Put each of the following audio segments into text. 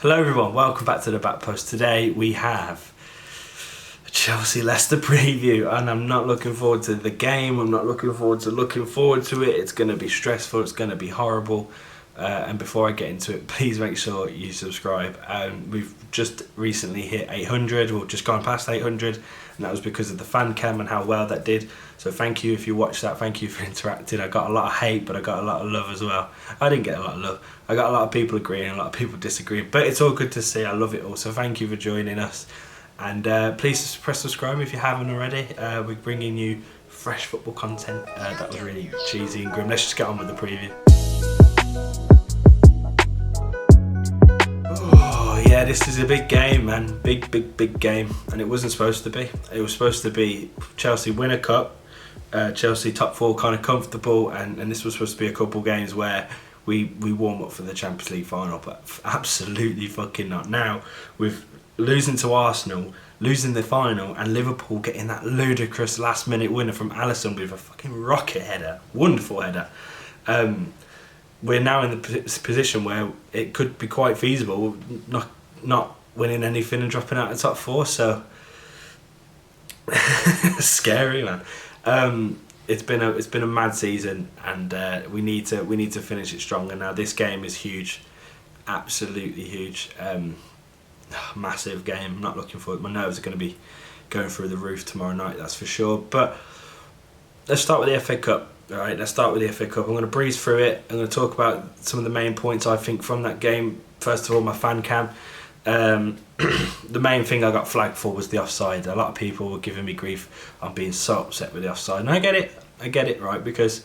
Hello everyone, welcome back to the Back Post. Today we have a Chelsea-Leicester preview, and I'm not looking forward to the game. I'm not looking forward to it. It's going to be stressful, it's going to be horrible. And before I get into it, please make sure you subscribe. We've just recently hit 800, we've just gone past 800, and that was because of the fan cam and how well that did. So thank you if you watched that, thank you for interacting. I got a lot of hate, but I got a lot of love as well. I didn't get a lot of love. I got a lot of people agreeing, a lot of people disagreeing, but it's all good to see. I love it all. So thank you for joining us. And please press subscribe if you haven't already. We're bringing you fresh football content. That was really cheesy and grim. Let's just get on with the preview. Oh yeah, this is a big game, man. Big game. And it wasn't supposed to be. It was supposed to be Chelsea win a cup, Chelsea top four, kind of comfortable, and this was supposed to be a couple games where we warm up for the Champions League final, but absolutely fucking not. Now, with losing to Arsenal, losing the final, and Liverpool getting that ludicrous last minute winner from Alisson with a fucking rocket header, wonderful header, we're now in the position where it could be quite feasible not winning anything and dropping out of the top four. So scary, man. It's been a mad season, and we need to finish it stronger. Now this game is huge, absolutely huge, massive game. I'm not looking forward. My nerves are going to be going through the roof tomorrow night, that's for sure. But let's start with the FA Cup. All right, let's start with the FA Cup. I'm going to breeze through it. I'm going to talk about some of the main points I think from that game. First of all, my fan cam. The main thing I got flagged for was the offside. A lot of people were giving me grief. I'm being so upset with the offside, and I get it, right? Because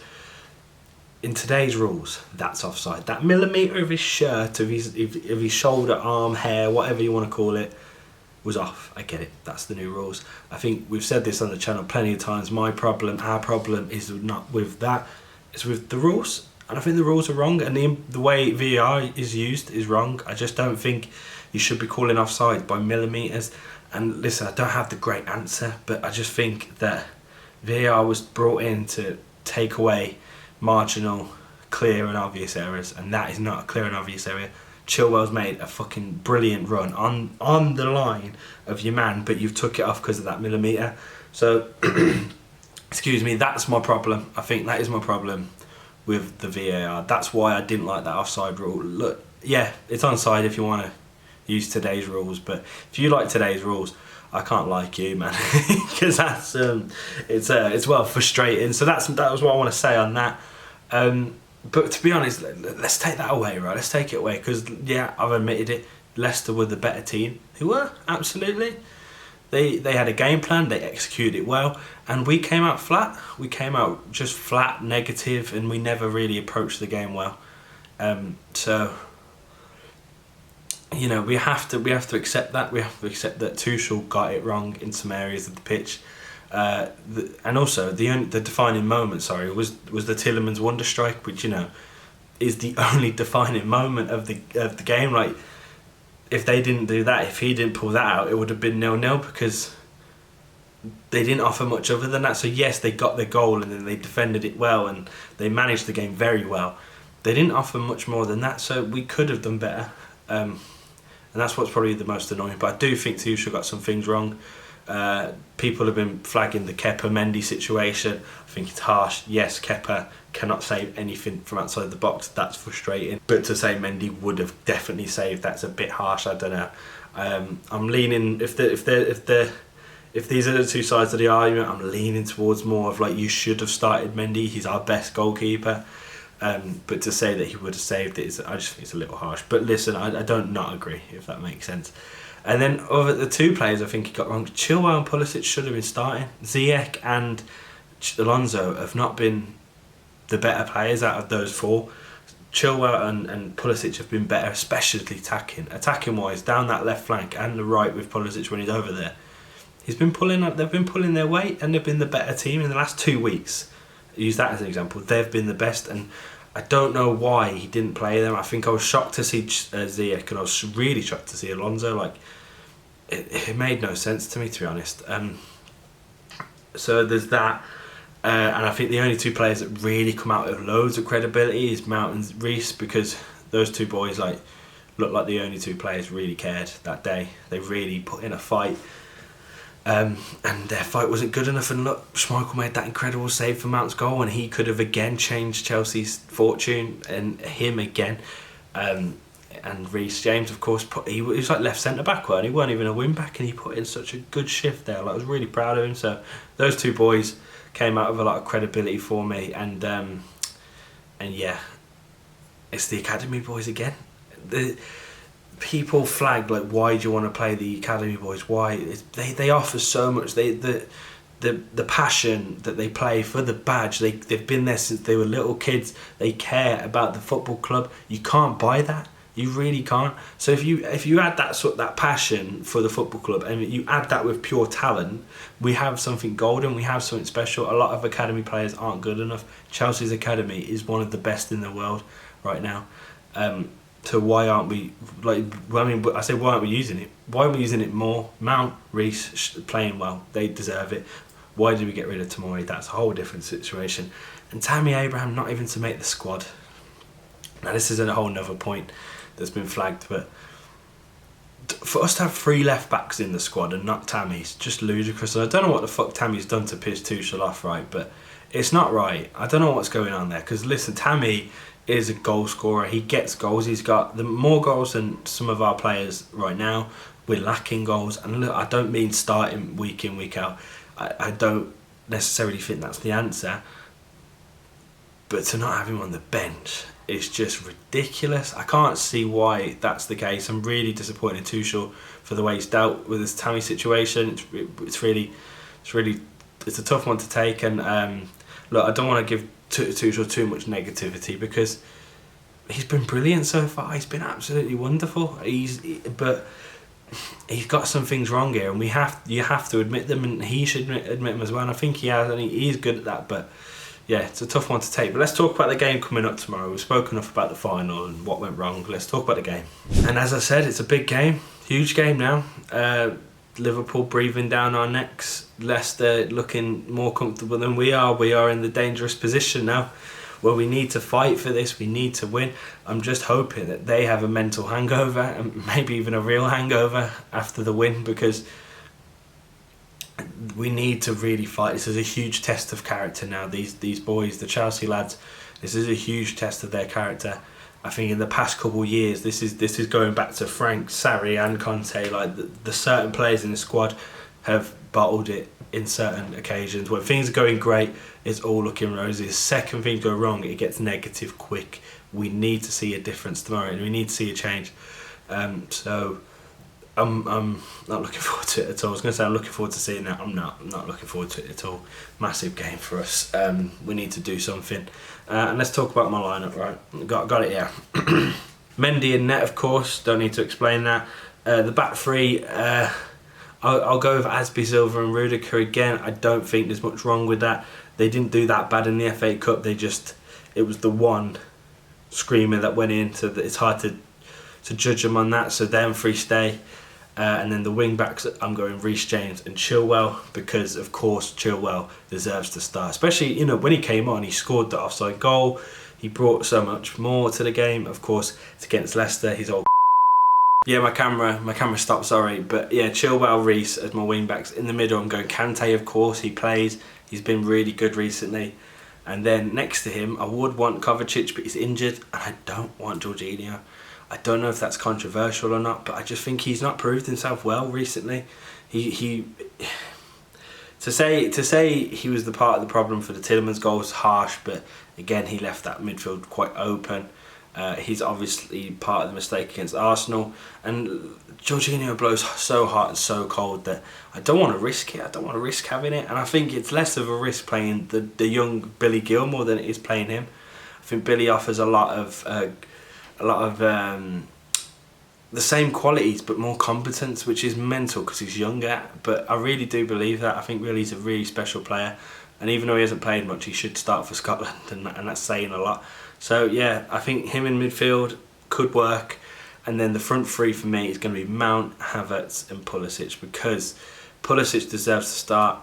in today's rules, that's offside. That millimetre of his shirt, of his shoulder, arm, hair, whatever you want to call it, was off. I get it. That's the new rules. I think we've said this on the channel plenty of times. Our problem is not with that. It's with the rules. And I think the rules are wrong, and the way VAR is used is wrong. I just don't think you should be calling offside by millimetres. And listen, I don't have the great answer, but I just think that VAR was brought in to take away marginal, clear and obvious errors, and that is not a clear and obvious area. Chilwell's made a fucking brilliant run on the line of your man, but you've took it off because of that millimetre. So, excuse me, that's my problem. I think that is my problem with the VAR. That's why I didn't like that offside rule. Look, yeah, it's onside if you want to use today's rules, but if you like today's rules, I can't like you, man, because that's it's well frustrating. So that was what I want to say on that. But to be honest, let's take that away, right? Let's take it away, because yeah, I've admitted it. Leicester were the better team. They were, absolutely. They had a game plan, they executed it well, and we came out flat. We came out just flat, negative, and we never really approached the game well. So, you know, we have to accept that. We have to accept that Tuchel got it wrong in some areas of the pitch. And also the defining moment, was the Tielemans wonder strike, which, you know, is the only defining moment of the game. Like, if they didn't do that, if he didn't pull that out, it would have been 0-0, because they didn't offer much other than that. So yes, they got their goal and then they defended it well and they managed the game very well. They didn't offer much more than that, so we could have done better. And that's what's probably the most annoying. But I do think Tuchel got some things wrong. People have been flagging the Kepa-Mendy situation. I think it's harsh. Yes, Kepa cannot save anything from outside the box. That's frustrating. But to say Mendy would have definitely saved, that's a bit harsh. I don't know. I'm leaning, if these are the two sides of the argument, I'm leaning towards more of like, you should have started Mendy. He's our best goalkeeper. But to say that he would have saved it, I just think it's a little harsh. But listen, I don't not agree, if that makes sense. And then over the two players I think he got wrong, Chilwell and Pulisic should have been starting. Ziyech and Alonso have not been the better players out of those four. Chilwell and Pulisic have been better, especially attacking wise, down that left flank and the right with Pulisic when he's over there. They've been pulling their weight, and they've been the better team in the last 2 weeks. Use that as an example. They've been the best, and I don't know why he didn't play them. I think I was shocked to see Ziyech, and I was really shocked to see Alonso. Like, it made no sense to me, to be honest. So there's that. And I think the only two players that really come out with loads of credibility is Mount and Reece, because those two boys, like, looked like the only two players really cared that day. They really put in a fight. And their fight wasn't good enough, and look, Schmeichel made that incredible save for Mount's goal, and he could have again changed Chelsea's fortune, and him again. And Reece James, of course, he was like left centre back, he weren't even a wing back, and he put in such a good shift there. Like, I was really proud of him. So those two boys came out with a lot of credibility for me, and yeah, it's the academy boys again. The people flag like, why do you want to play the academy boys? Why? They offer so much. The passion that they play for the badge. They've been there since they were little kids. They care about the football club. You can't buy that. You really can't. So if you add that passion for the football club, and you add that with pure talent, we have something golden. We have something special. A lot of academy players aren't good enough. Chelsea's academy is one of the best in the world right now. So why aren't we, like, I mean, I say, why aren't we using it? Why aren't we using it more? Mount, Reece playing well. They deserve it. Why did we get rid of Tomori? That's a whole different situation. And Tammy Abraham not even to make the squad. Now this is a whole nother point that's been flagged, but for us to have 3 left backs in the squad and not Tammy's just ludicrous. And I don't know what the fuck Tammy's done to piss Tuchel off, right? But it's not right. I don't know what's going on there, because listen, Tammy is a goal scorer. He gets goals. He's got more goals than some of our players right now. We're lacking goals, and look, I don't mean starting week in, week out. I don't necessarily think that's the answer, but to not have him on the bench is just ridiculous. I can't see why that's the case. I'm really disappointed in Tuchel for the way he's dealt with this Tammy situation. It's a tough one to take, and look, I don't want to give Tuchel too much negativity, because he's been brilliant so far. He's been absolutely wonderful. But he's got some things wrong here, and you have to admit them, and he should admit them as well. And I think he has, and he's good at that. But yeah, it's a tough one to take. But let's talk about the game coming up tomorrow. We've spoken enough about the final and what went wrong. Let's talk about the game. And as I said, it's a big game, huge game now. Liverpool breathing down our necks. Leicester looking more comfortable than we are. We are in the dangerous position now where we need to fight for this. We need to win. I'm just hoping that they have a mental hangover, and maybe even a real hangover after the win, because we need to really fight. This is a huge test of character now. These boys, the Chelsea lads, this is a huge test of their character. I think in the past couple of years, this is going back to Frank, Sarri and Conte. Like the certain players in the squad have bottled it in certain occasions. When things are going great, it's all looking rosy. The second things go wrong, it gets negative quick. We need to see a difference tomorrow, and we need to see a change. So I'm not looking forward to it at all. I was going to say I'm looking forward to seeing that. I'm not looking forward to it at all. Massive game for us. We need to do something. And let's talk about my lineup, right? Got it, yeah. Mendy and net, of course. Don't need to explain that. The back three, I'll go with Asby, Silva and Rudiger again. I don't think there's much wrong with that. They didn't do that bad in the FA Cup. It was the one screamer that went in, so that it's hard to judge them on that. So them three stay. And then the wing backs, I'm going Reece James and Chilwell, because of course Chilwell deserves to start. Especially, when he came on, he scored the offside goal. He brought so much more to the game. Of course, it's against Leicester. He's all. Yeah, my camera stopped. Sorry, but yeah, Chilwell, Reece as my wing backs. In the middle, I'm going Kante. Of course, he plays. He's been really good recently. And then next to him, I would want Kovacic, but he's injured, and I don't want Jorginho. I don't know if that's controversial or not, but I just think he's not proved himself well recently. To say he was the part of the problem for the Tielemans goal is harsh, but again, he left that midfield quite open. He's obviously part of the mistake against Arsenal, and Jorginho blows so hot and so cold that I don't want to risk it. I don't want to risk having it, and I think it's less of a risk playing the young Billy Gilmour than it is playing him. I think Billy offers a lot of the same qualities but more competence, which is mental because he's younger. But I really do believe that. I think Billy's a really special player, and even though he hasn't played much, he should start for Scotland, and that's saying a lot. So yeah, I think him in midfield could work, and then the front three for me is going to be Mount, Havertz and Pulisic, because Pulisic deserves to start.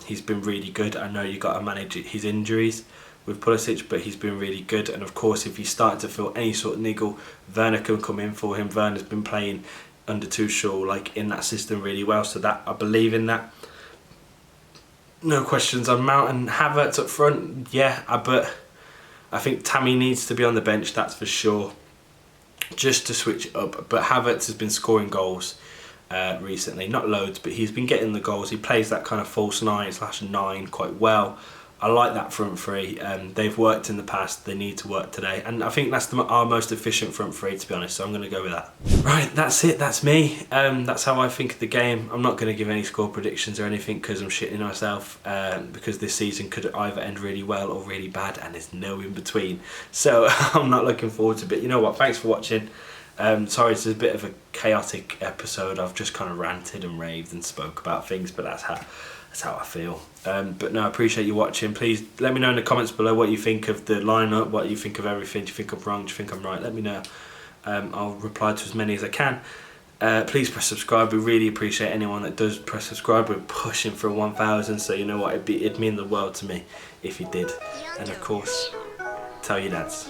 He's been really good. I know you've got to manage his injuries, with Pulisic, but he's been really good. And of course, if he's starting to feel any sort of niggle, Werner can come in for him. Werner's been playing under Tuchel, like, in that system really well, so that I believe in that. No questions on Mount and Havertz up front. Yeah, but I think Tammy needs to be on the bench, that's for sure, just to switch it up. But Havertz has been scoring goals recently, not loads, but he's been getting the goals. He plays that kind of false 9/9 quite well. I like that front three. They've worked in the past, they need to work today, and I think that's our most efficient front three, to be honest, so I'm going to go with that. Right, that's it, that's me. That's how I think of the game. I'm not going to give any score predictions or anything because I'm shitting myself, because this season could either end really well or really bad, and there's no in between, so I'm not looking forward to it. But you know what, thanks for watching. Sorry, it's a bit of a chaotic episode. I've just kind of ranted and raved and spoke about things, but that's how I feel. But no, I appreciate you watching. Please let me know in the comments below what you think of the lineup, what you think of everything. Do you think I'm wrong? Do you think I'm right? Let me know. I'll reply to as many as I can. Please press subscribe. We really appreciate anyone that does press subscribe. We're pushing for 1,000, so you know what, it'd mean the world to me if you did. And of course, tell your dads.